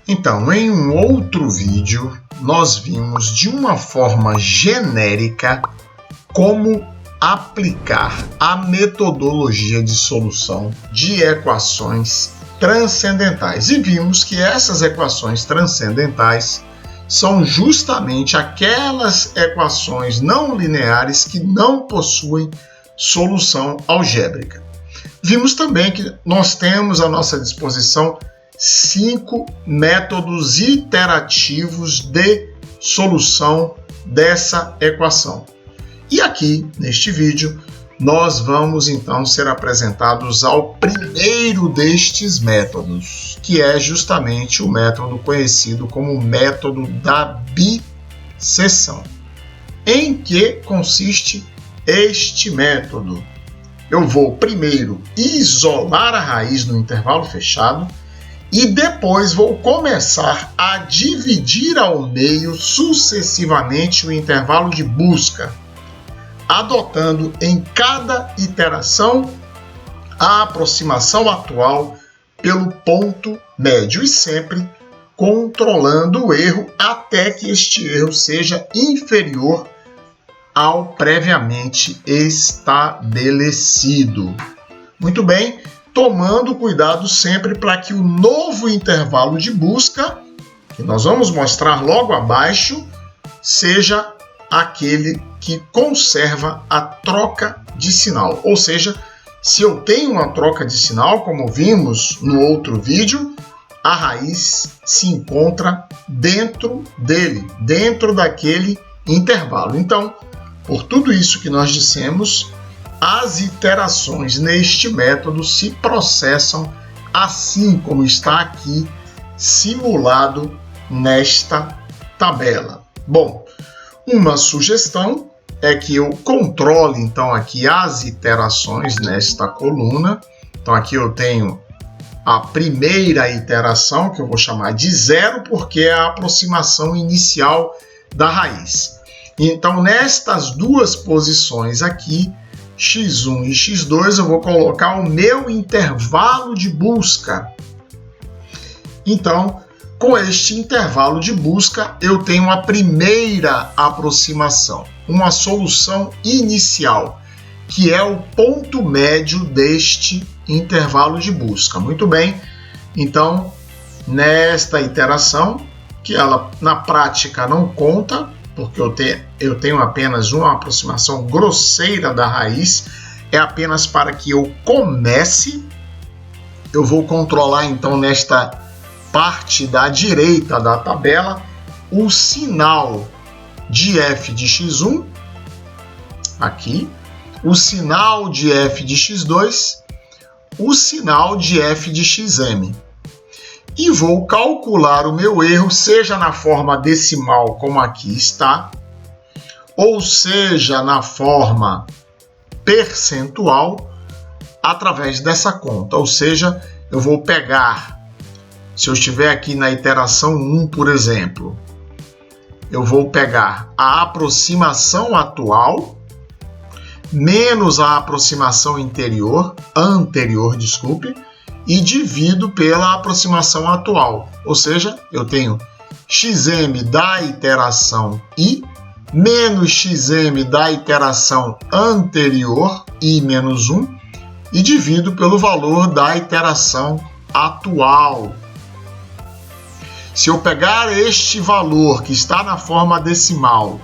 Então, em um outro vídeo, nós vimos de uma forma genérica como aplicar a metodologia de solução de equações transcendentais. E vimos que essas equações transcendentais são justamente aquelas equações não lineares que não possuem solução algébrica. Vimos também que nós temos à nossa disposição 5 métodos iterativos de solução dessa equação. E aqui, neste vídeo, nós vamos então ser apresentados ao primeiro destes métodos, que é justamente o método conhecido como o método da bisseção. Em que consiste este método? Eu vou primeiro isolar a raiz no intervalo fechado e depois vou começar a dividir ao meio sucessivamente o intervalo de busca, adotando em cada iteração a aproximação atual pelo ponto médio e sempre controlando o erro até que este erro seja inferior ao previamente estabelecido. Muito bem, tomando cuidado sempre para que o novo intervalo de busca, que nós vamos mostrar logo abaixo, seja aquele que conserva a troca de sinal. Ou seja, se eu tenho uma troca de sinal, como vimos no outro vídeo, a raiz se encontra dentro dele, dentro daquele intervalo. Então, por tudo isso que nós dissemos, as iterações neste método se processam assim como está aqui simulado nesta tabela. Bom, uma sugestão é que eu controle então aqui as iterações nesta coluna. Então aqui eu tenho a primeira iteração, que eu vou chamar de 0, porque é a aproximação inicial da raiz. Então nestas duas posições aqui, x1 e x2, eu vou colocar o meu intervalo de busca. Então, com este intervalo de busca, eu tenho a primeira aproximação, uma solução inicial, que é o ponto médio deste intervalo de busca. Muito bem, então, nesta iteração, que ela na prática não conta, porque eu tenho apenas uma aproximação grosseira da raiz, é apenas para que eu comece. Eu vou controlar então nesta parte da direita da tabela o sinal de f de x1, aqui, o sinal de f de x2, o sinal de f de xm. E vou calcular o meu erro, seja na forma decimal, como aqui está, ou seja na forma percentual, através dessa conta. Ou seja, eu vou pegar, se eu estiver aqui na iteração 1, por exemplo, eu vou pegar a aproximação atual menos a aproximação anterior, e divido pela aproximação atual. Ou seja, eu tenho xm da iteração i menos xm da iteração anterior, i menos 1, e divido pelo valor da iteração atual. Se eu pegar este valor que está na forma decimal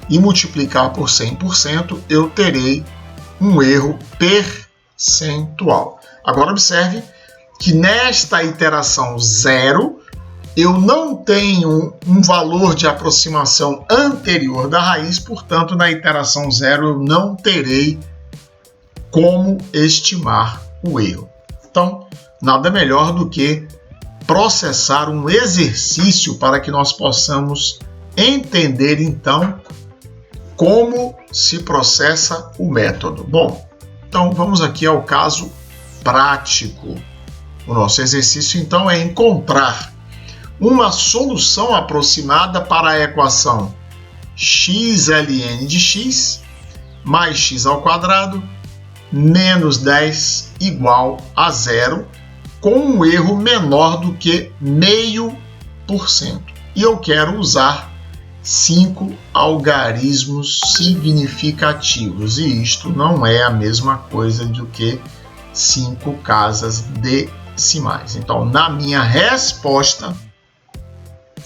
e multiplicar por 100%, eu terei um erro percentual. Agora observe que nesta iteração 0, eu não tenho um valor de aproximação anterior da raiz, portanto, na iteração 0 eu não terei como estimar o erro. Então, nada melhor do que processar um exercício para que nós possamos entender, então, como se processa o método. Bom, então vamos aqui ao caso prático. O nosso exercício, então, é encontrar uma solução aproximada para a equação xln de x mais x ao quadrado menos 10 igual a 0, com um erro menor do que meio E eu quero usar 5 algarismos significativos. E isto não é a mesma coisa do que 5 casas decimais. Então, na minha resposta,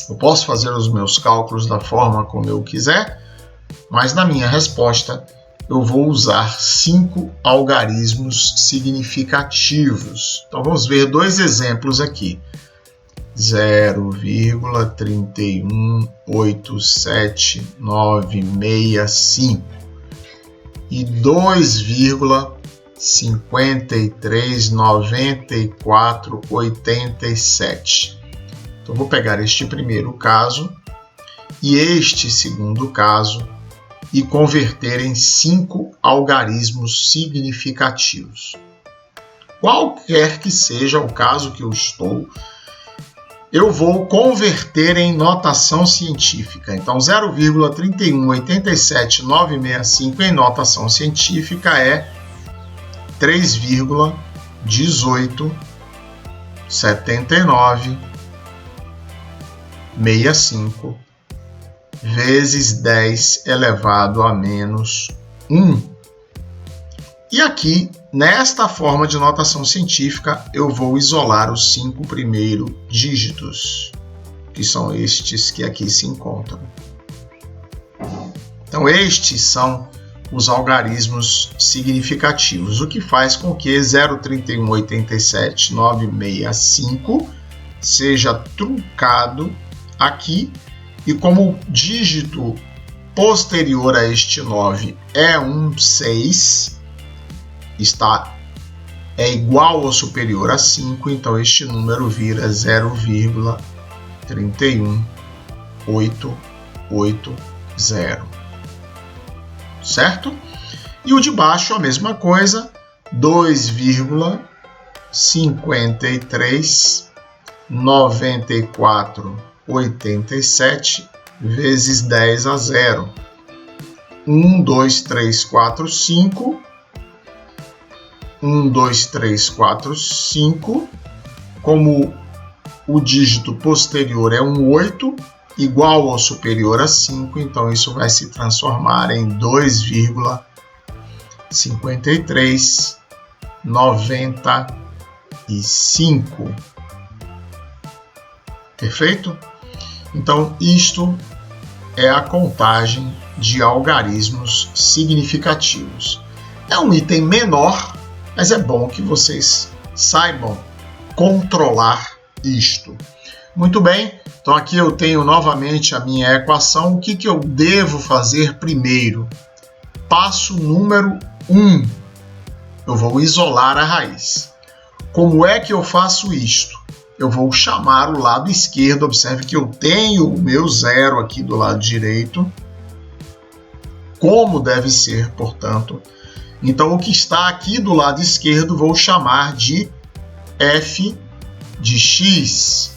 eu posso fazer os meus cálculos da forma como eu quiser, mas na minha resposta eu vou usar 5 algarismos significativos. Então vamos ver 2 exemplos aqui. 0,3187965 e 2,539487. Então vou pegar este primeiro caso e este segundo caso e converter em 5 algarismos significativos. Qualquer que seja o caso que eu estou, eu vou converter em notação científica. Então, 0,3187965 em notação científica é 3,187965 vezes 10 elevado a menos 1. E aqui, nesta forma de notação científica, eu vou isolar os 5 primeiros dígitos, que são estes que aqui se encontram. Então, estes são os algarismos significativos, o que faz com que 0,3187965 seja truncado aqui. E como o dígito posterior a este 9 é um 6, é igual ou superior a 5, então este número vira 0,31880. Certo? E o de baixo a mesma coisa, 2,539487 vezes 10 a 0. 1, 2, 3, 4, 5. 1, 2, 3, 4, 5. Como o dígito posterior é um 8, igual ou superior a 5, então isso vai se transformar em 2,5395. Perfeito? Então, isto é a contagem de algarismos significativos. É um item menor, mas é bom que vocês saibam controlar isto. Muito bem, então aqui eu tenho novamente a minha equação. O que eu devo fazer primeiro? Passo número 1. Eu vou isolar a raiz. Como é que eu faço isto? Eu vou chamar o lado esquerdo. Observe que eu tenho o meu zero aqui do lado direito, como deve ser, portanto. Então, o que está aqui do lado esquerdo vou chamar de f de x.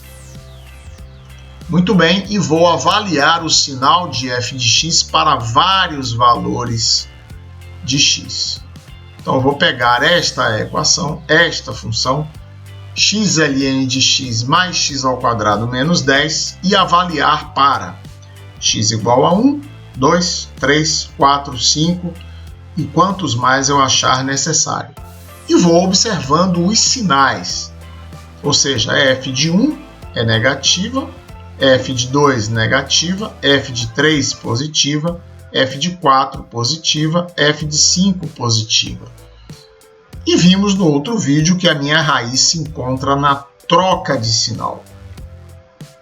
Muito bem, e vou avaliar o sinal de f de x para vários valores de x. Então, eu vou pegar esta equação, esta função, xln de x mais x ao quadrado menos 10 e avaliar para x igual a 1, 2, 3, 4, 5 e quantos mais eu achar necessário. E vou observando os sinais, ou seja, f de 1 é negativa, f de 2 negativa, f de 3 positiva, f de 4 positiva, f de 5 positiva. E vimos no outro vídeo que a minha raiz se encontra na troca de sinal.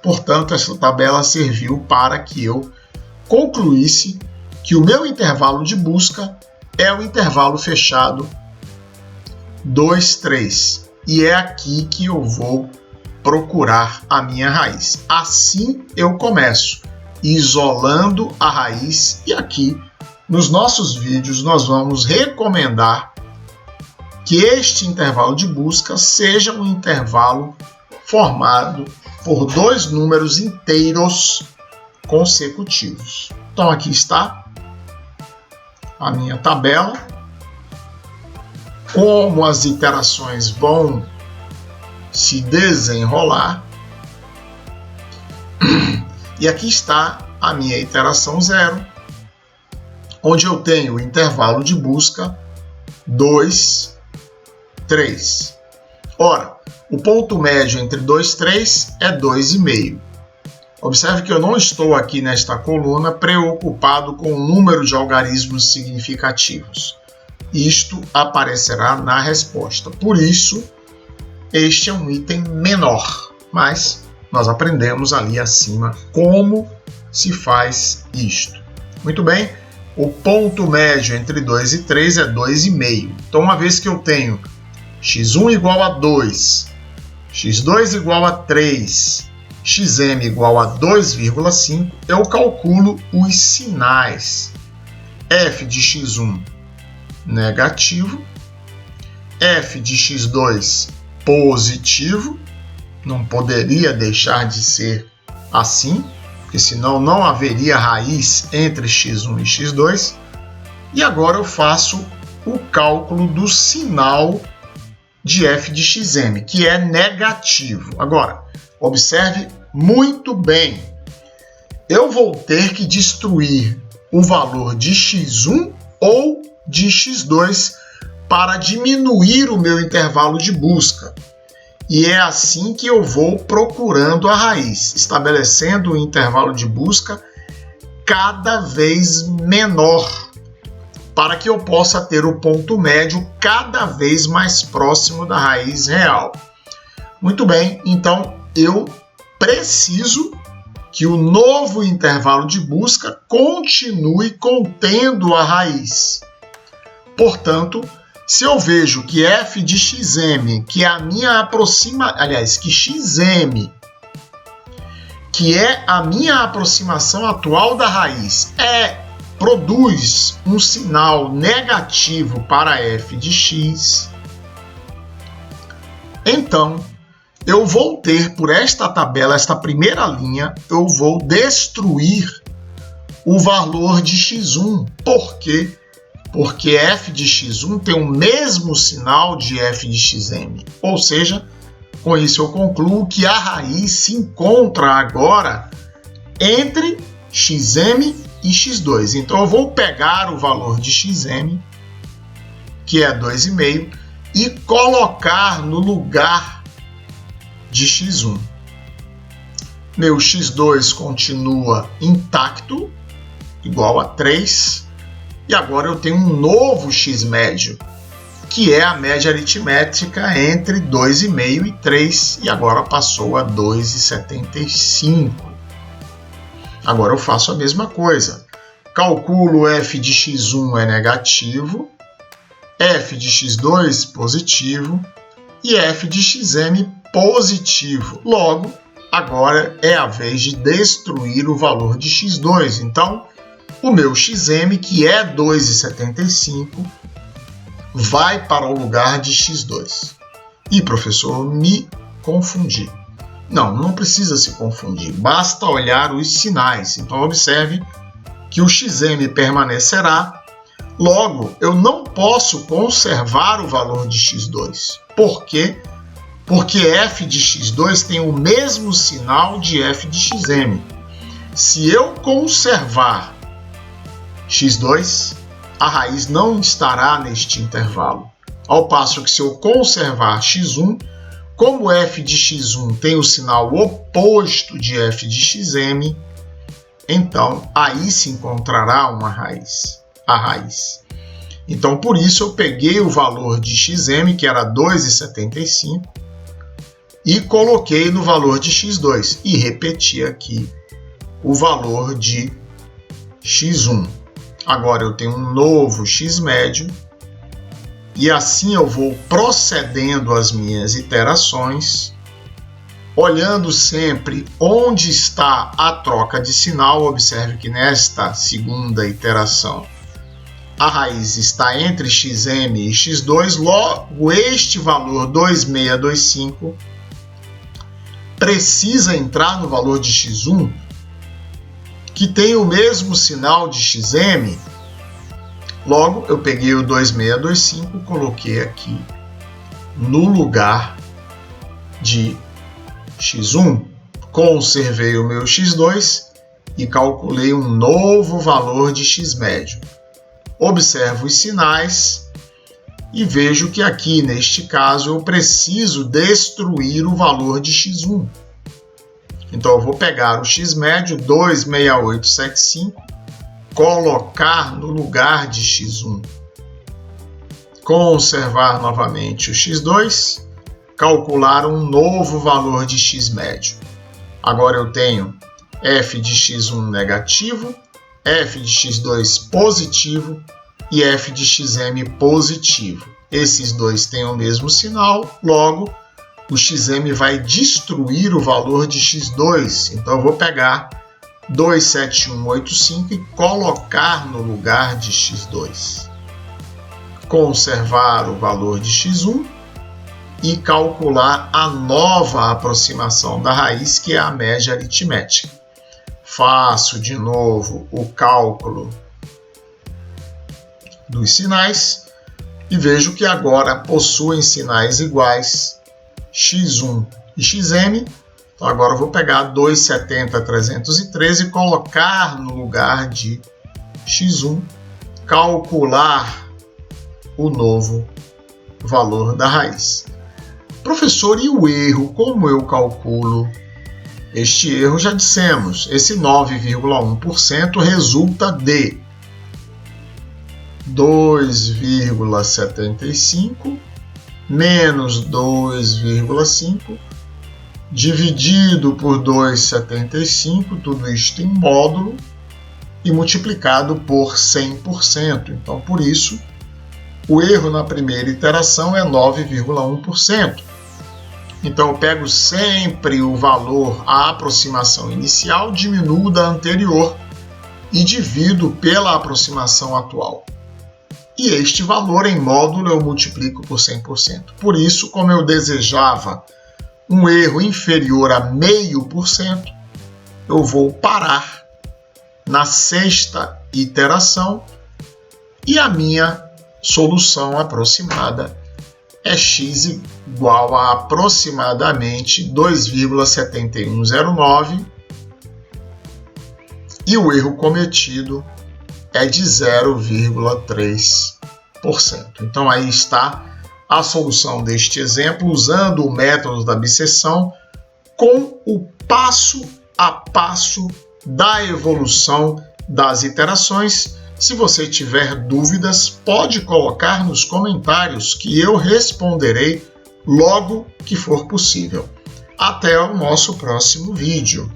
Portanto, essa tabela serviu para que eu concluísse que o meu intervalo de busca é o intervalo fechado 2, 3. E é aqui que eu vou procurar a minha raiz. Assim eu começo, isolando a raiz. E aqui, nos nossos vídeos, nós vamos recomendar que este intervalo de busca seja um intervalo formado por 2 números inteiros consecutivos. Então, aqui está a minha tabela. Como as iterações vão se desenrolar, E aqui está a minha iteração 0, onde eu tenho o intervalo de busca 2, 3. Ora, o ponto médio entre 2 e 3 é 2,5. Observe que eu não estou aqui nesta coluna preocupado com o número de algarismos significativos. Isto aparecerá na resposta. Por isso, este é um item menor, mas nós aprendemos ali acima como se faz isto. Muito bem, o ponto médio entre 2 e 3 é 2,5. Então, uma vez que eu tenho x1 igual a 2, x2 igual a 3, xm igual a 2,5, eu calculo os sinais. F de x1 negativo, f de x2 positivo, não poderia deixar de ser assim, porque senão não haveria raiz entre x1 e x2. E agora eu faço o cálculo do sinal de f de xm, que é negativo. Agora, observe muito bem, eu vou ter que destruir o valor de x1 ou de x2 para diminuir o meu intervalo de busca. E é assim que eu vou procurando a raiz, estabelecendo o intervalo de busca cada vez menor, para que eu possa ter o ponto médio cada vez mais próximo da raiz real. Muito bem, então eu preciso que o novo intervalo de busca continue contendo a raiz. Portanto, se eu vejo que f de xm, que é a minha que xm, que é a minha aproximação atual da raiz, produz um sinal negativo para f de x, então eu vou ter, por esta tabela, esta primeira linha, eu vou destruir o valor de x1. Por quê? Porque f de x1 tem o mesmo sinal de f de xm. Ou seja, com isso eu concluo que a raiz se encontra agora entre xm e x2. Então eu vou pegar o valor de xm, que é 2,5, e colocar no lugar de x1. Meu x2 continua intacto, igual a 3. E agora eu tenho um novo x médio, que é a média aritmética entre 2,5 e 3, e agora passou a 2,75. Agora eu faço a mesma coisa. Calculo f de x1 é negativo, f de x2 positivo e f de xm positivo. Logo, agora é a vez de destruir o valor de x2. Então, o meu xm, que é 2,75, vai para o lugar de x2. E, professor, me confundi. Não precisa se confundir, basta olhar os sinais. Então, observe que o xm permanecerá. Logo, eu não posso conservar o valor de x2. Por quê? Porque f de x2 tem o mesmo sinal de f de xm. Se eu conservar x2, a raiz não estará neste intervalo. Ao passo que se eu conservar x1, como f de x1 tem o sinal oposto de f de xm, então aí se encontrará a raiz. Então por isso eu peguei o valor de xm, que era 2,75, e coloquei no valor de x2 e repeti aqui o valor de x1. Agora eu tenho um novo x médio e assim eu vou procedendo as minhas iterações, olhando sempre onde está a troca de sinal. Observe que nesta segunda iteração a raiz está entre xm e x2, logo este valor 2,625 precisa entrar no valor de x1, que tem o mesmo sinal de xm. Logo, eu peguei o 2,625 e coloquei aqui no lugar de x1. Conservei o meu x2 e calculei um novo valor de x médio. Observo os sinais e vejo que aqui, neste caso, eu preciso destruir o valor de x1. Então, eu vou pegar o x médio, 26875, colocar no lugar de x1. Conservar novamente o x2, calcular um novo valor de x médio. Agora eu tenho f de x1 negativo, f de x2 positivo e f de xm positivo. Esses dois têm o mesmo sinal, logo o xm vai destruir o valor de x2. Então eu vou pegar 27185 e colocar no lugar de x2. Conservar o valor de x1 e calcular a nova aproximação da raiz, que é a média aritmética. Faço de novo o cálculo dos sinais e vejo que agora possuem sinais iguais x1 e xm. Então agora eu vou pegar 270,313 e colocar no lugar de x1, calcular o novo valor da raiz. Professor, e o erro, como eu calculo? Este erro já dissemos, esse 9,1% resulta de 2,75 menos 2,5 dividido por 2,75, tudo isto em módulo, e multiplicado por 100%. Então, por isso, o erro na primeira iteração é 9,1%. Então, eu pego sempre o valor, a aproximação inicial, diminuo da anterior e divido pela aproximação atual. E este valor em módulo eu multiplico por 100%. Por isso, como eu desejava um erro inferior a 0,5%, eu vou parar na sexta iteração e a minha solução aproximada é x igual a aproximadamente 2,7109 e o erro cometido é de 0,3%. Então aí está a solução deste exemplo usando o método da bisseção com o passo a passo da evolução das iterações. Se você tiver dúvidas, pode colocar nos comentários que eu responderei logo que for possível. Até o nosso próximo vídeo.